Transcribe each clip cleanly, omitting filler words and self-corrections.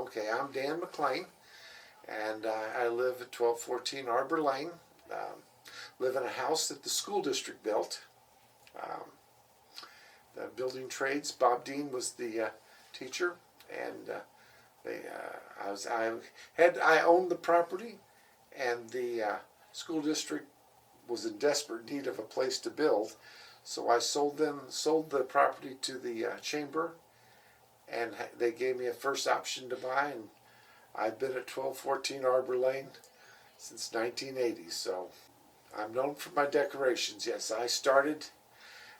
Okay, I'm Dan McClain, and I live at 1214 Arbor Lane. Live in a house that the school district built. Um, the building trades, Bob Dean was the teacher, and I owned the property, and the school district was in desperate need of a place to build, so I sold the property to the chamber, and they gave me a first option to buy, and I've been at 1214 Arbor Lane since 1980. So I'm known for my decorations. Yes, I started,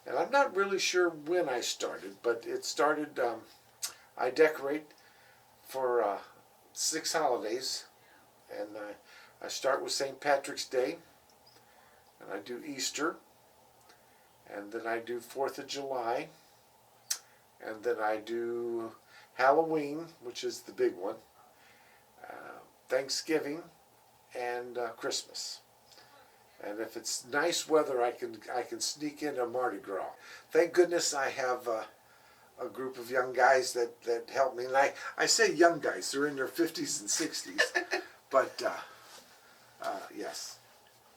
and I'm not really sure when I started, but it started. I decorate for 6 holidays, and I start with St. Patrick's Day, and I do Easter, and then I do 4th of July, and then I do Halloween, which is the big one, Thanksgiving, and Christmas. And if it's nice weather, I can sneak in a Mardi Gras. Thank goodness I have a group of young guys that help me. And I say young guys, they're in their 50s and 60s. But yes,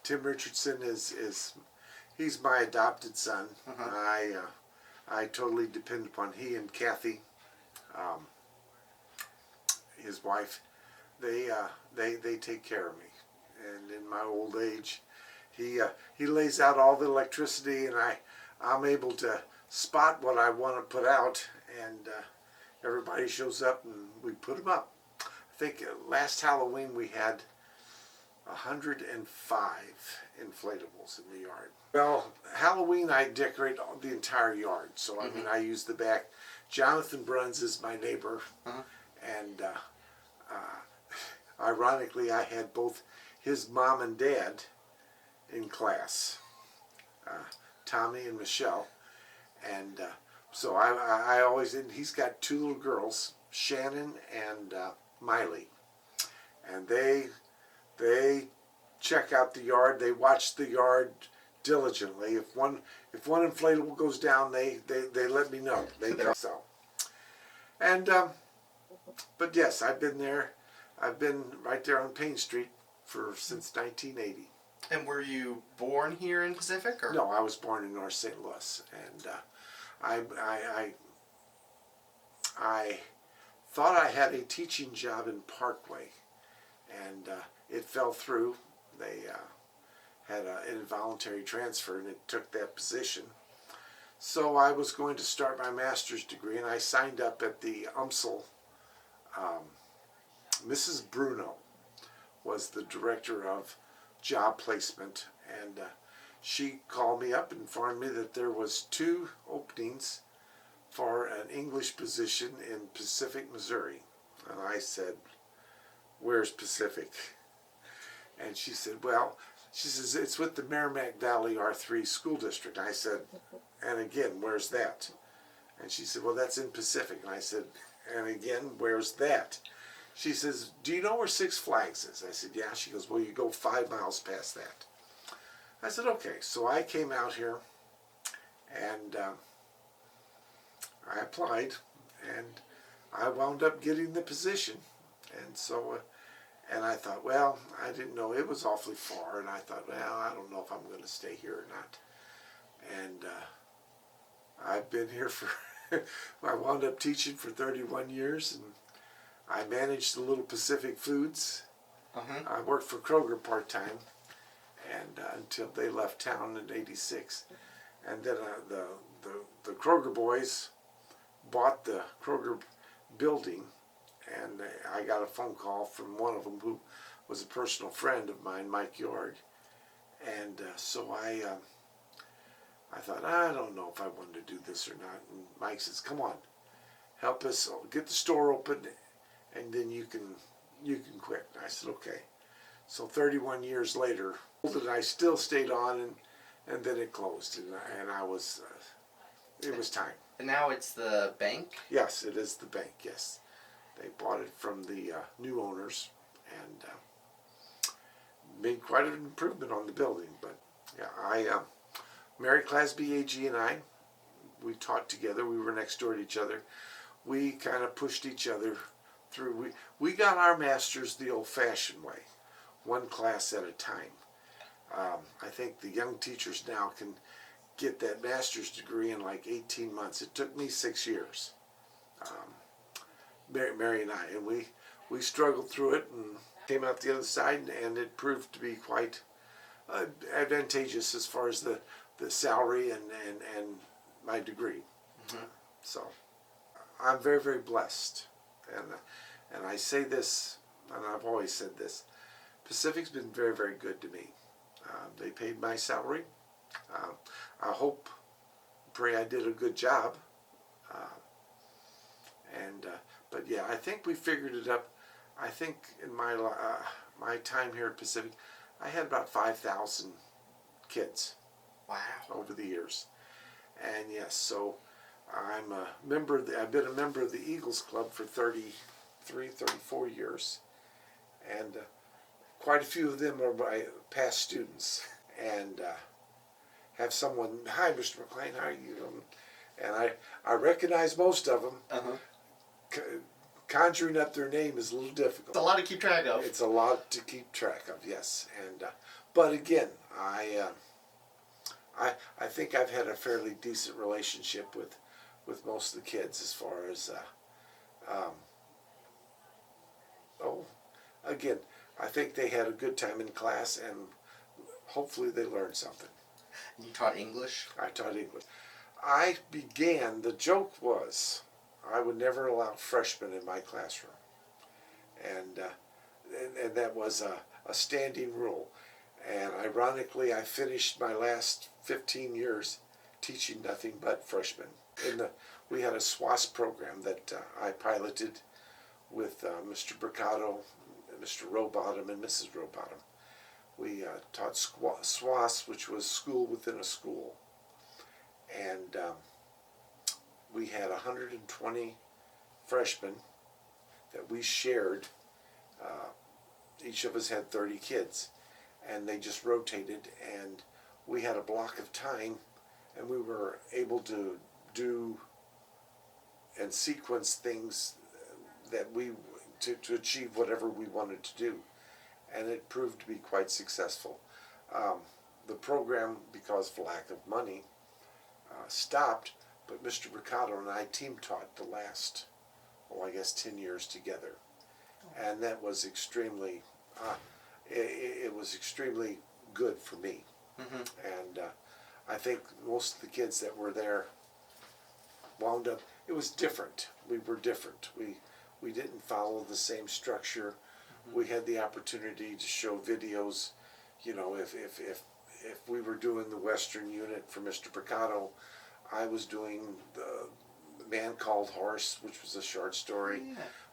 Tim Richardson he's my adopted son. I totally depend upon he and Kathy, his wife. They take care of me, and in my old age, he lays out all the electricity, and I'm able to spot what I want to put out, and everybody shows up and we put them up. I think last Halloween we had 105 inflatables in the yard. Well, Halloween I decorate the entire yard, so I mean I use the back. Jonathan Bruns is my neighbor, and ironically I had both his mom and dad in class, Tommy and Michelle, and so I always, and he's got 2 little girls, Shannon and Miley, and they check out the yard. They watch the yard diligently. If one inflatable goes down, they let me know. They go so. And but yes, I've been there. I've been right there on Payne Street since 1980. And were you born here in Pacific, or? No, I was born in North St. Louis, and I thought I had a teaching job in Parkway, and it fell through. They had an involuntary transfer, and it took that position. So I was going to start my master's degree, and I signed up at the UMSL. Mrs. Bruno was the director of job placement, and she called me up and informed me that there was 2 openings for an English position in Pacific, Missouri. And I said, "Where's Pacific?" And she said, "Well," she says, "it's with the Merrimack Valley R3 school district." I said, "And again, where's that?" And she said, "Well, that's in Pacific." And I said, "And again, where's that?" She says, "Do you know where Six Flags is?" I said, "Yeah." She goes, "Well, you go 5 miles past that." I said, "Okay." So I came out here, and I applied, and I wound up getting the position. And so, and I thought, well, I didn't know, it was awfully far, and I thought, well, I don't know if I'm going to stay here or not. And I've been here for, I wound up teaching for 31 years, and I managed the Little Pacific Foods. I worked for Kroger part-time, and until they left town in '86. And then the Kroger boys bought the Kroger building, and I got a phone call from one of them who was a personal friend of mine, Mike Yord. And so I thought, I don't know if I wanted to do this or not. And Mike says, "Come on, help us get the store open, and then you can quit." And I said, "Okay." So 31 years later, I still stayed on, and then it closed, and I was, it was time. And now it's the bank? Yes, it is the bank, yes. They bought it from the new owners, and made quite an improvement on the building. But yeah, Mary Clasby AG and I, we taught together. We were next door to each other. We kind of pushed each other through. We got our masters the old-fashioned way, one class at a time. I think the young teachers now can get that master's degree in like 18 months. It took me 6 years. Mary and I, and we struggled through it and came out the other side, and it proved to be quite advantageous as far as the salary and my degree. Mm-hmm. So I'm very, very blessed, and I say this, and I've always said this, Pacific's been very, very good to me. They paid my salary. I hope, pray I did a good job. But yeah, I think we figured it up. I think in my time here at Pacific, I had about 5,000 kids. Wow. Over the years. And yes, so I'm a member. I've been a member of the Eagles Club for 33, 34 years, and quite a few of them are my past students. And have someone, hi, Mr. McClain, how are you? And I recognize most of them. Uh-huh. Conjuring up their name is a little difficult. It's a lot to keep track of. It's a lot to keep track of, yes. And but again, I think I've had a fairly decent relationship with most of the kids as far as again, I think they had a good time in class, and hopefully they learned something. You taught English? I taught English. The joke was, I would never allow freshmen in my classroom. And that was a standing rule. And ironically, I finished my last 15 years teaching nothing but freshmen. We had a SWAS program that I piloted with Mr. Bricado, Mr. Rowbottom, and Mrs. Rowbottom. We taught SWAS, which was school within a school. And we had 120 freshmen that we shared. Each of us had 30 kids, and they just rotated, and we had a block of time, and we were able to do and sequence things that to achieve whatever we wanted to do, and it proved to be quite successful. The program, because of lack of money, stopped, but Mr. Bricado and I team taught the last, 10 years together, and that was extremely, it was extremely good for me. Mm-hmm. And I think most of the kids that were there wound up, it was different. We were different. We didn't follow the same structure. Mm-hmm. We had the opportunity to show videos. If we were doing the Western unit for Mr. Bricado, I was doing the Man Called Horse, which was a short story.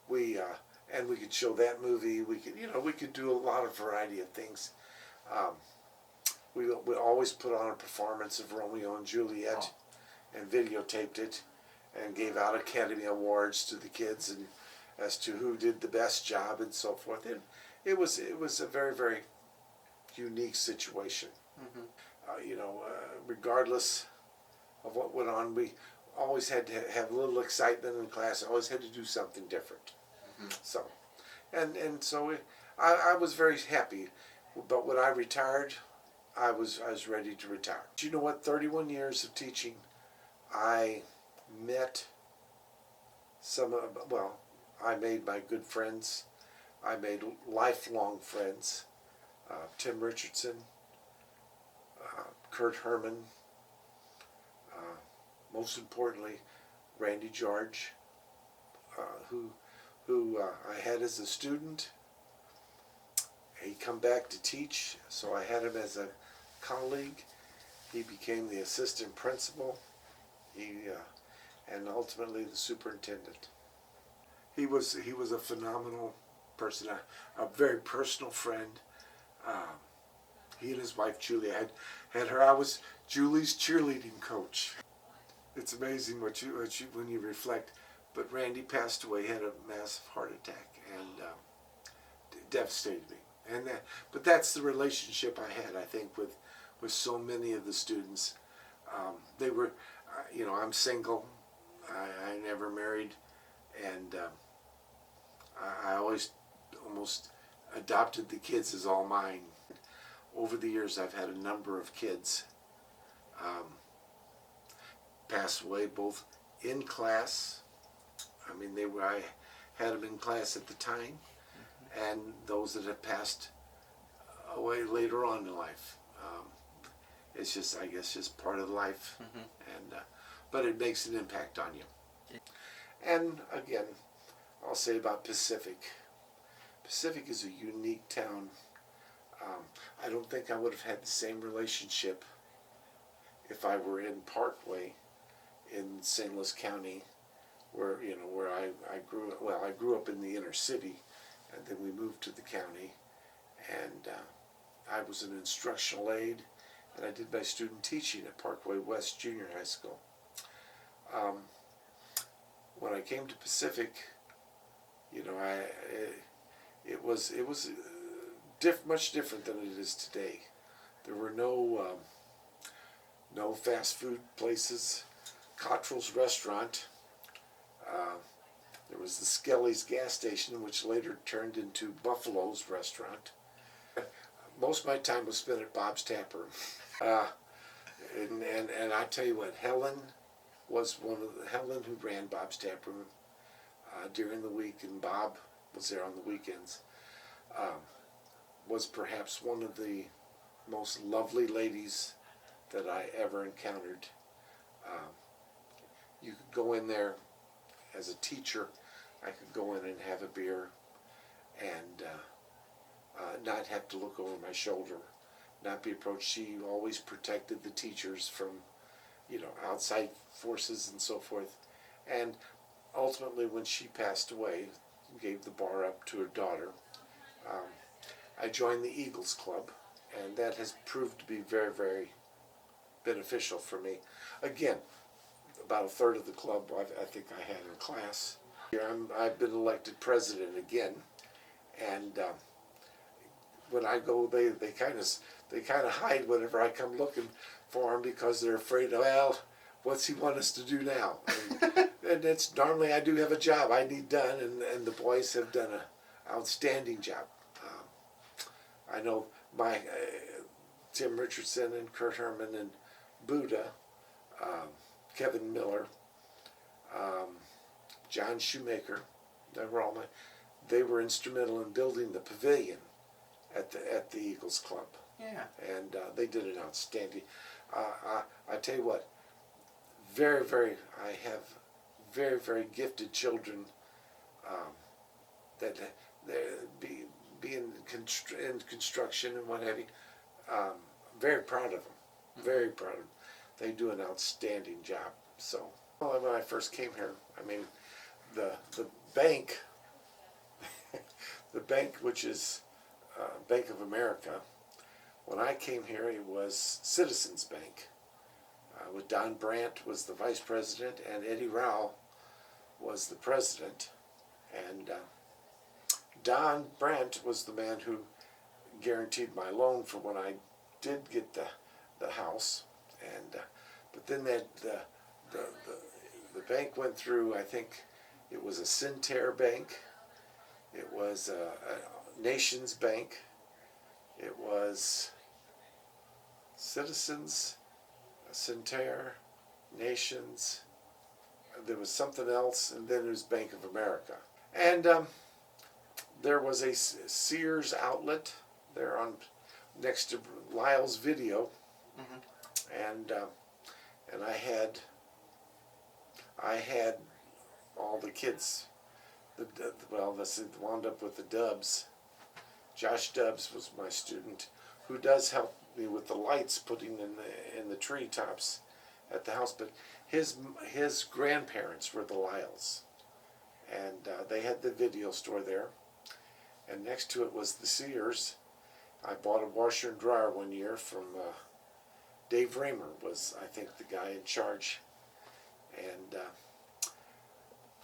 Yeah. And we could show that movie. We could do a lot of variety of things. We always put on a performance of Romeo and Juliet, and videotaped it, and gave out Academy Awards to the kids, and as to who did the best job and so forth. And it was a very, very unique situation. Mm-hmm. Regardless of what went on, we always had to have a little excitement in class. Always had to do something different. Mm-hmm. So, so I was very happy. But when I retired, I was ready to retire. Do you know what? 31 years of teaching, I met I made my good friends. I made lifelong friends. Tim Richardson, Kurt Herman, most importantly, Randy George, who I had as a student. He come back to teach, so I had him as a colleague. He became the assistant principal. And ultimately the superintendent. He was a phenomenal person, a very personal friend. He and his wife Julie, I had her. I was Julie's cheerleading coach. It's amazing when you reflect. But Randy passed away, had a massive heart attack, and devastated me. But that's the relationship I had, I think, with so many of the students. They were, I'm single. I never married, and almost adopted the kids as all mine. Over the years, I've had a number of kids pass away, both in class. I mean, I had them in class at the time, and those that have passed away later on in life. It's just, I guess, just part of life, and but it makes an impact on you. And again, I'll say about Pacific. Pacific is a unique town. I don't think I would have had the same relationship if I were in Parkway in St. Louis County, where I grew up. Well, I grew up in the inner city, and then we moved to the county, and I was an instructional aide, and I did my student teaching at Parkway West Junior High School. When I came to Pacific, it was much different than it is today. There were no fast food places. Cottrell's restaurant. There was the Skelly's gas station, which later turned into Buffalo's restaurant. Most of my time was spent at Bob's Tap Room. And I tell you what, Helen who ran Bob's Tap Room during the week, and Bob was there on the weekends, was perhaps one of the most lovely ladies that I ever encountered. You could go in there as a teacher. I could go in and have a beer and not have to look over my shoulder, not be approached. She always protected the teachers from, outside forces and so forth. And ultimately, when she passed away, gave the bar up to her daughter, I joined the Eagles Club, and that has proved to be very, very beneficial for me. Again, about a third of the club I think I had in class. I've been elected president again, and when I go, they kind of hide whenever I come looking for them, because they're afraid of, well, what's he want us to do now? And it's normally I do have a job I need done, and the boys have done an outstanding job. I know my Tim Richardson and Kurt Herman and Buddha, Kevin Miller, John Shoemaker, they were instrumental in building the pavilion at the Eagles Club. Yeah. And they did an outstanding. I tell you what, I have very, very gifted children that be in construction and what have you. Very proud of them. Very proud of them. They do an outstanding job. So, when I first came here, I mean, the bank, the bank, which is Bank of America, when I came here, it was Citizens Bank. With Don Brandt was the vice president, and Eddie Rao was the president. And Don Brandt was the man who guaranteed my loan for when I did get the house. And but then the bank went through, I think it was a Cinterre Bank, it was a Nations Bank, it was Citizens, Cinterre, Nations, there was something else, and then it was Bank of America. And there was a Sears outlet there on next to Lyle's Video, and I had all the kids. This wound up with the Dubs. Josh Dubs was my student, who does help me with the lights putting in the treetops at the house. But his grandparents were the Lyles, and they had the video store there. And next to it was the Sears. I bought a washer and dryer one year from Dave Raymer was, I think, the guy in charge. And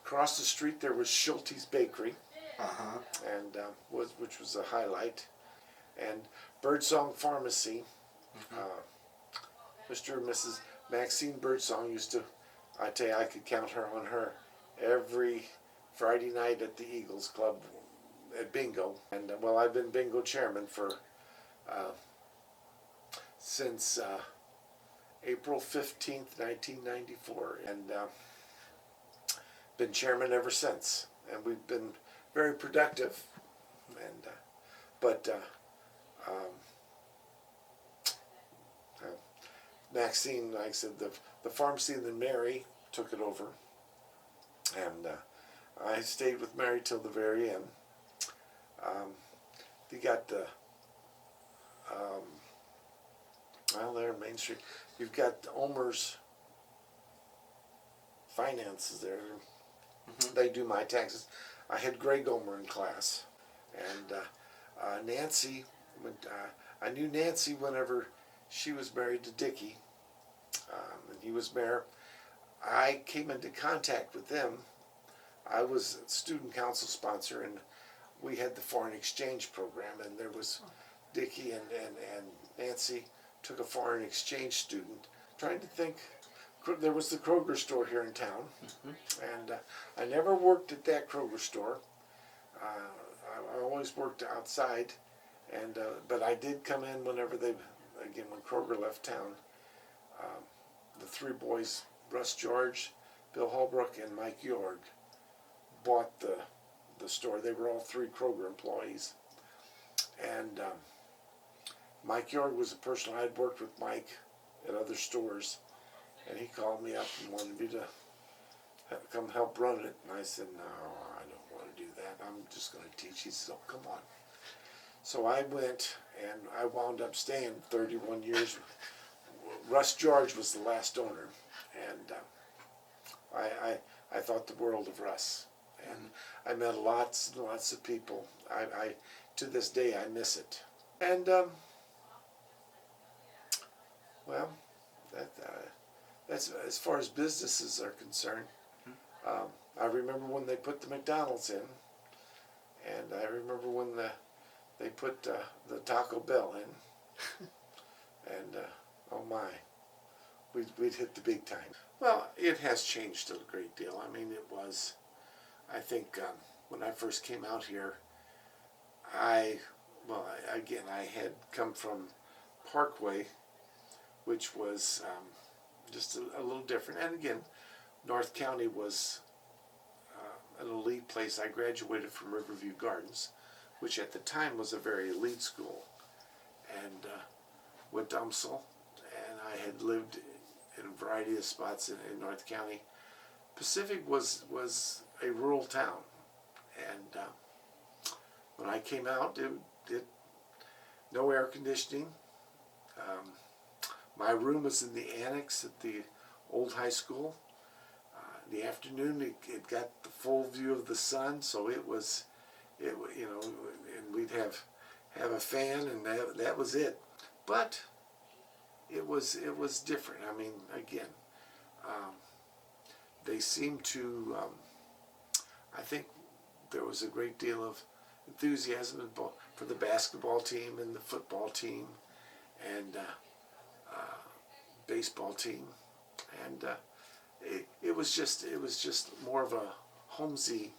across the street there was Schulte's Bakery, and which was a highlight. And Birdsong Pharmacy. Mr. and Mrs. Maxine Birdsong used to, I tell you, I could count her on her every Friday night at the Eagles Club. at bingo. And well, I've been bingo chairman for since April 15th, 1994, and been chairman ever since. And we've been very productive. And Maxine, like I said, the pharmacy, and then Mary took it over, and I stayed with Mary till the very end. You got the well, there in Main Street, you've got Omer's finances there. Mm-hmm. They do my taxes. I had Greg Omer in class, and Nancy. I knew Nancy whenever she was married to Dickie, and he was mayor. I came into contact with them. I was a student council sponsor, and we had the foreign exchange program, and there was Dickie and Nancy took a foreign exchange student. Trying to think, there was the Kroger store here in town, and I never worked at that Kroger store. I always worked outside, and but I did come in whenever when Kroger left town. The three boys, Russ George, Bill Holbrook, and Mike Yorg, bought the store. They were all three Kroger employees. And Mike Yorg was a person I had worked with Mike at other stores, and he called me up and wanted me to come help run it. And I said, no, I don't want to do that. I'm just going to teach. He said, oh, come on. So I went, and I wound up staying 31 years. Russ George was the last owner, and I thought the world of Russ. And I met lots and lots of people. I to this day, I miss it. And, well, that's as far as businesses are concerned. I remember when they put the McDonald's in, and I remember when they put the Taco Bell in, and oh my, we'd hit the big time. Well, it has changed a great deal. I mean, it was, I think, when I first came out here, I had come from Parkway, which was just a little different. And again, North County was an elite place. I graduated from Riverview Gardens, which at the time was a very elite school, and went to UMSL, and I had lived in a variety of spots in North County. Pacific was a rural town, and when I came out, it no air conditioning. My room was in the annex at the old high school. In the afternoon, it got the full view of the sun, so it and we'd have a fan, and that was it. But it was different. I mean, again, they seemed to. I think there was a great deal of enthusiasm for the basketball team and the football team, and baseball team, and it was just more of a homesy.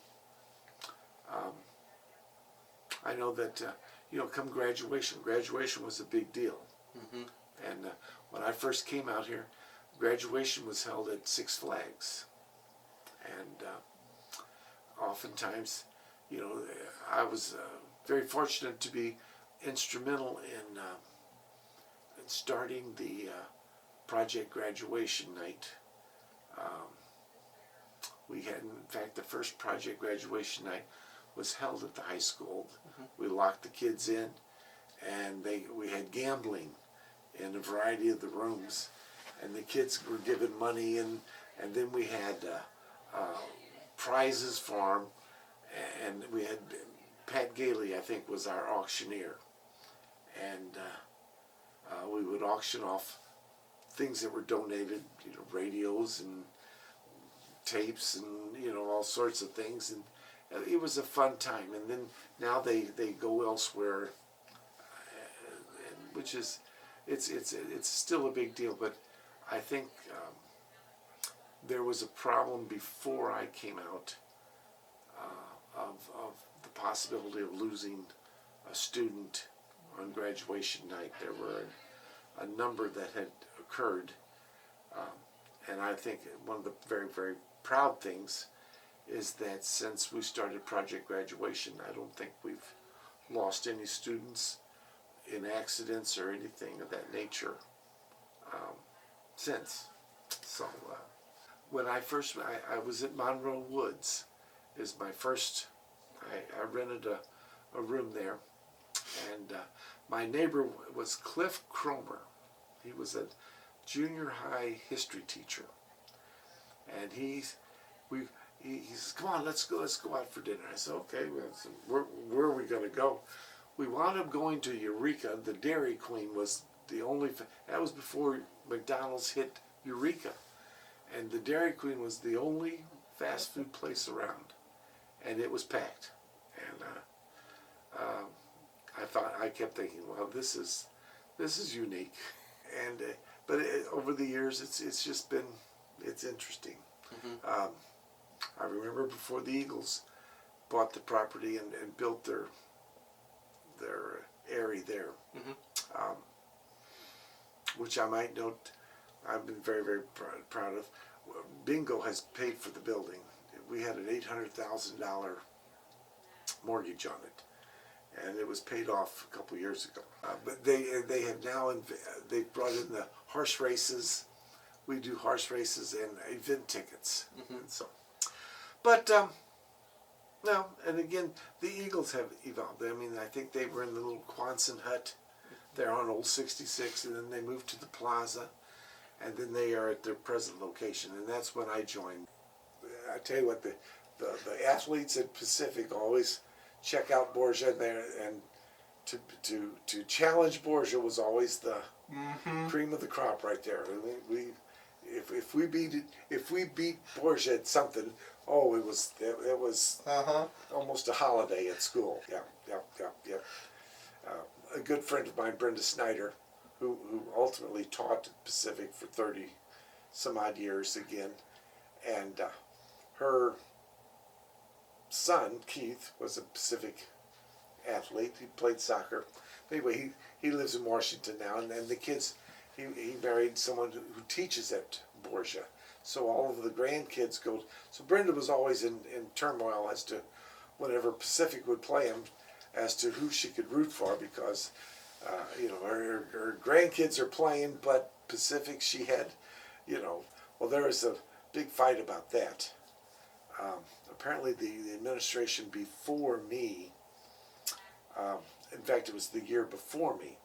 I know that come graduation was a big deal, and when I first came out here, graduation was held at Six Flags, and oftentimes, I was very fortunate to be instrumental in starting the project graduation night. We had, in fact, the first project graduation night was held at the high school. We locked the kids in, and we had gambling in a variety of the rooms, and the kids were given money, and then we had prizes for them, and we had Pat Gailey, I think, was our auctioneer, and we would auction off things that were donated, radios and tapes and all sorts of things, and it was a fun time. And then now they go elsewhere, which is it's still a big deal. But I think there was a problem before I came out of the possibility of losing a student on graduation night. There were a number that had occurred, and I think one of the very, very proud things is that since we started Project Graduation, I don't think we've lost any students in accidents or anything of that nature since. So when I was at Monroe Woods, is my first, I rented a room there, and my neighbor was Cliff Cromer. He was a junior high history teacher, and he says, "Come on, let's go out for dinner." I said, "Okay." Where are we going to go? We wound up going to Eureka. The Dairy Queen was the only. That was before McDonald's hit Eureka, and the Dairy Queen was the only fast food place around, and it was packed. And I kept thinking, well, this is unique, and over the years, it's just been, it's interesting. Mm-hmm. I remember before the Eagles bought the property and built their area there, mm-hmm. Which I might note, I've been very, very proud of. Bingo has paid for the building. We had an $800,000 mortgage on it, and it was paid off a couple years ago. But they have now they've brought in the horse races. We do horse races and event tickets, mm-hmm. and so. But no, and again, the Eagles have evolved. I mean, I think they were in the little Quonset hut there on Old 66, and then they moved to the Plaza, and then they are at their present location, and that's when I joined. I tell you what, the athletes at Pacific always check out Borgia there, and to challenge Borgia was always the mm-hmm. cream of the crop right there. If we beat Borgia at something, it was uh-huh. almost a holiday at school. Yeah. A good friend of mine, Brenda Snyder, who ultimately taught at Pacific for 30 some odd years again, and her son Keith was a Pacific athlete. He played soccer. Anyway, he lives in Washington now, and the kids. He married someone who teaches at Borgia. So all of the grandkids go. So Brenda was always in turmoil as to whenever Pacific would play him, as to who she could root for, because her grandkids are playing, but Pacific she had, well, there was a big fight about that. Apparently the administration before me, in fact it was the year before me,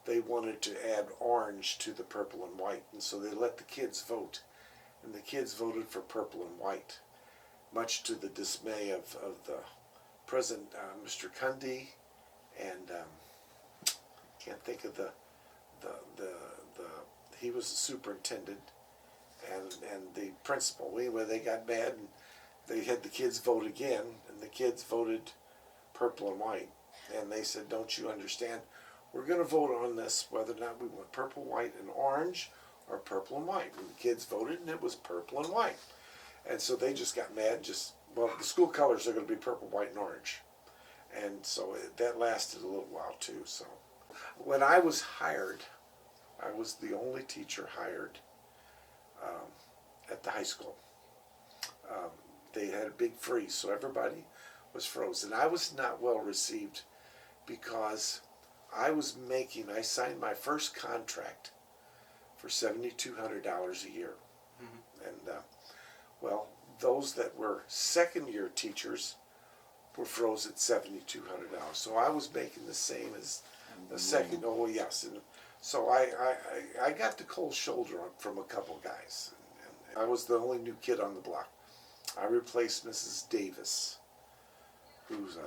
they wanted to add orange to the purple and white, and so they let the kids vote, and the kids voted for purple and white, much to the dismay of the President, Mr. Cundy, and can't think of the he was the superintendent, and the principal. Anyway, they got mad, and they had the kids vote again, and the kids voted purple and white, and they said, "Don't you understand? We're going to vote on this whether or not we want purple, white, and orange, or purple and white." And the kids voted, and it was purple and white. And so they just got mad. The school colors are going to be purple, white, and orange. And so that lasted a little while too. So when I was hired, I was the only teacher hired at the high school. They had a big freeze, so everybody was frozen. I was not well received because I signed my first contract for $7,200 a year. Mm-hmm. And, those that were second-year teachers were froze at $7,200. So I was making the same as the second. Oh, yes. And so I got the cold shoulder from a couple guys. And I was the only new kid on the block. I replaced Mrs. Davis, who's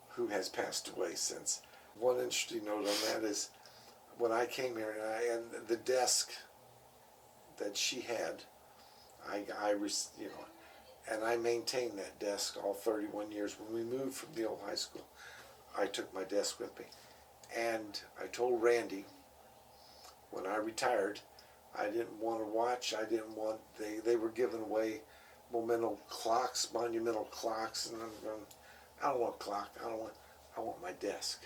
who has passed away since. One interesting note on that is when I came here and the desk that she had, and I maintained that desk all 31 years. When we moved from the old high school, I took my desk with me, and I told Randy when I retired, I didn't want to watch. They were giving away monumental clocks, and I'm going, I don't want a clock. I want my desk.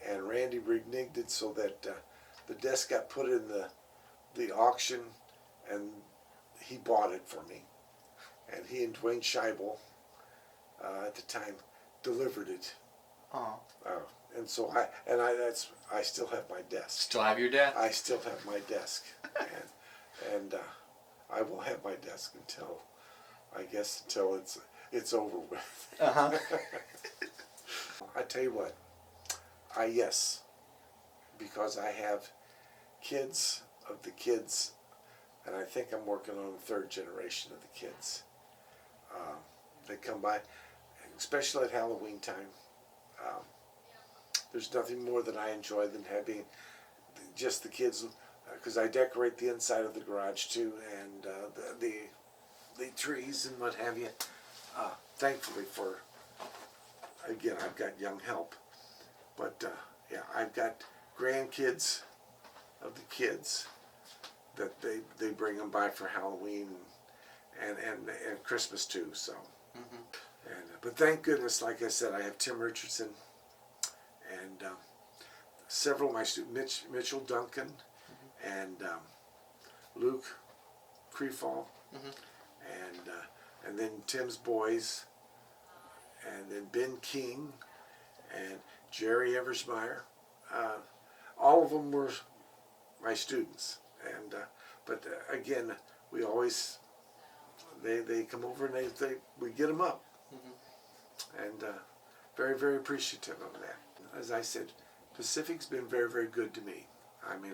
And Randy reneged it so that the desk got put in the auction, and he bought it for me. And he and Dwayne Scheibel at the time delivered it. Oh. And so I still have my desk. Still have your desk? I still have my desk, and I will have my desk until it's over with. Uh-huh. I tell you what, because I have kids of the kids, and I think I'm working on the third generation of the kids. They come by, especially at Halloween time. There's nothing more that I enjoy than having just the kids, because I decorate the inside of the garage too, and the trees and what have you. Thankfully again, I've got young help, but yeah, I've got grandkids of the kids that they bring them by for Halloween and Christmas too. So, but thank goodness, like I said, I have Tim Richardson and several of my students, Mitchell Duncan and Luke Creefall, and then Tim's boys, and then Ben King and Jerry Eversmeyer. All of them were my students, and but again, we always they come over and we get them up, and very, very appreciative of that. As I said, Pacific's been very, very good to me. I mean,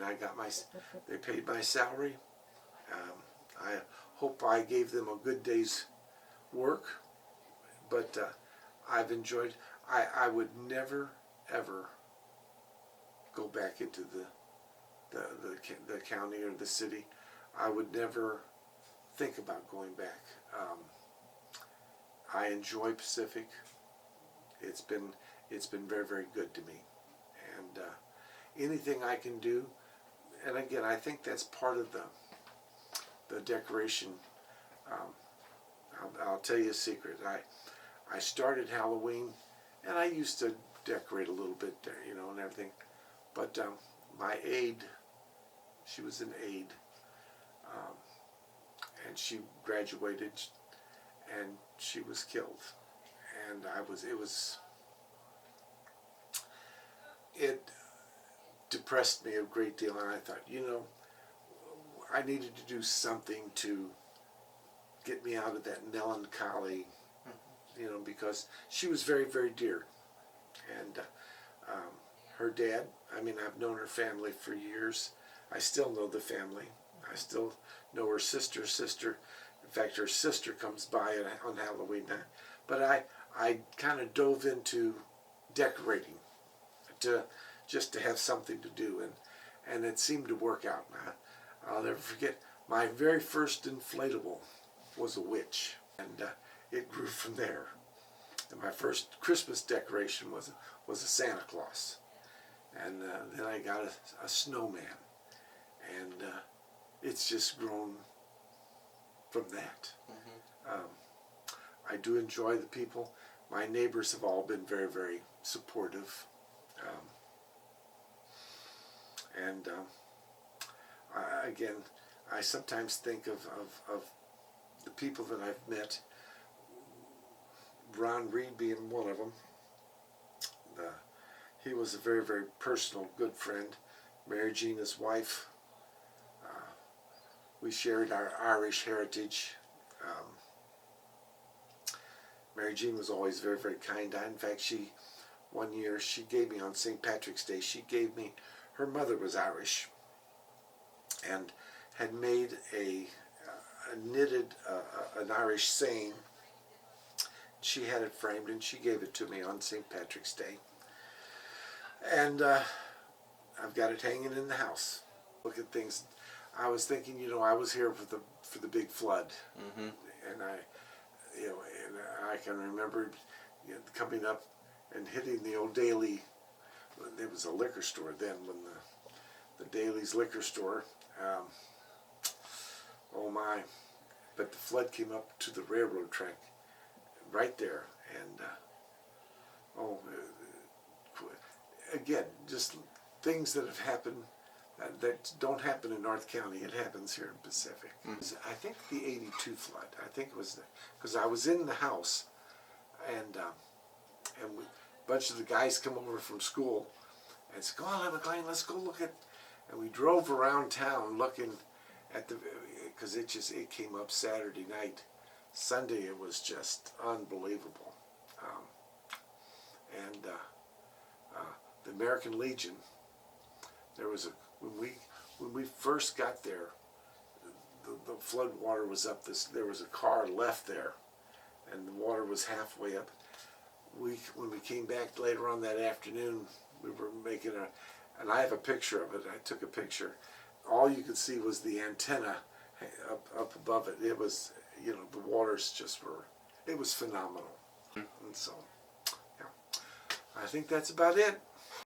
they paid my salary. I hope I gave them a good day's work, but I've enjoyed. I would never ever go back into the county or the city. I would never think about going back. I enjoy Pacific. It's been very, very good to me, and anything I can do. And again, I think that's part of the decoration. I'll tell you a secret. I started Halloween, and I used to decorate a little bit there, and everything. But my aide, she was an aide, and she graduated, and she was killed. And it depressed me a great deal, and I thought, I needed to do something to get me out of that melancholy, because she was very, very dear. And her dad, I've known her family for years. I still know the family. I still know her sister. In fact, her sister comes by on Halloween night. But I kind of dove into decorating just to have something to do, and it seemed to work out. I'll never forget, my very first inflatable was a witch, and it grew from there. And my first Christmas decoration was a Santa Claus, and then I got a snowman, and it's just grown from that. I do enjoy the people. My neighbors have all been very, very supportive, and again, I sometimes think of the people that I've met, Ron Reed being one of them. He was a very, very personal, good friend. Mary Jean, his wife. We shared our Irish heritage. Mary Jean was always very, very kind. In fact, one year she gave me on St. Patrick's Day, her mother was Irish, and had made knitted an Irish saying. She had it framed, and she gave it to me on St. Patrick's Day. And I've got it hanging in the house. Look at things. I was thinking, I was here for the big flood, and I can remember coming up and hitting the old Daily. There was a liquor store then, when the Daly's liquor store. Oh my! but the flood came up to the railroad track right there, and again, just things that have happened that don't happen in North County. It happens here in Pacific. I think the '82 flood. I think it was because I was in the house, and a bunch of the guys come over from school and said, "Come on, McClain, let's go look at." And we drove around town looking at because it came up Saturday night. Sunday it was just unbelievable. The American Legion. There was when we first got there, the flood water was up there was a car left there, and the water was halfway up. When we came back later on that afternoon, we were making and I have a picture of it. I took a picture. All you could see was the antenna up above it. It was, the waters just it was phenomenal. And so, yeah, I think that's about it.